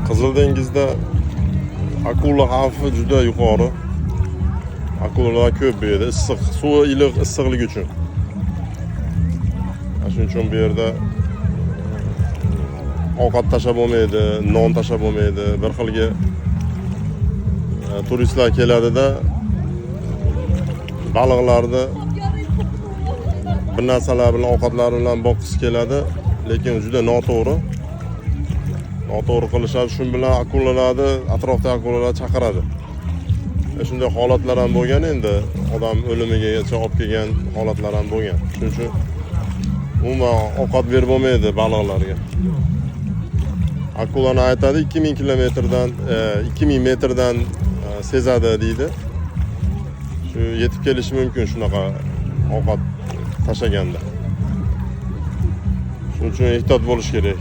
Qizil dengizda akula xavfi juda yuqori. Akulalar ko'p bu yerda, issiq, suvi iliq, issiqlik uchun. Shuning uchun bu yerda ovqat tashab bo'lmaydi, non tashab bo'lmaydi. Bir xilga turistlar keladida baliqlarni bir narsalar bilan, ovqatlar bilan boqgisi keladi, lekin juda noto'g'ri. Noto'g'ri qilishadi. Shu bilan akulalarni, atrofdagi akulalar chaqiradi. Shunday holatlar ham bo'lgan, endi odam o'limigacha olib kelgan holatlar ham bo'lgan. Shuning uchun umuman ovqat berib bo'lmaydi baliqlarga. Akulani aytadi 2000 kilometrdan, 2000 metrdan sezadi deydi. Shu yetib kelishi mumkin shunaqa ovqat tashaganda. Shuning uchun ehtiyot bo'lish kerak.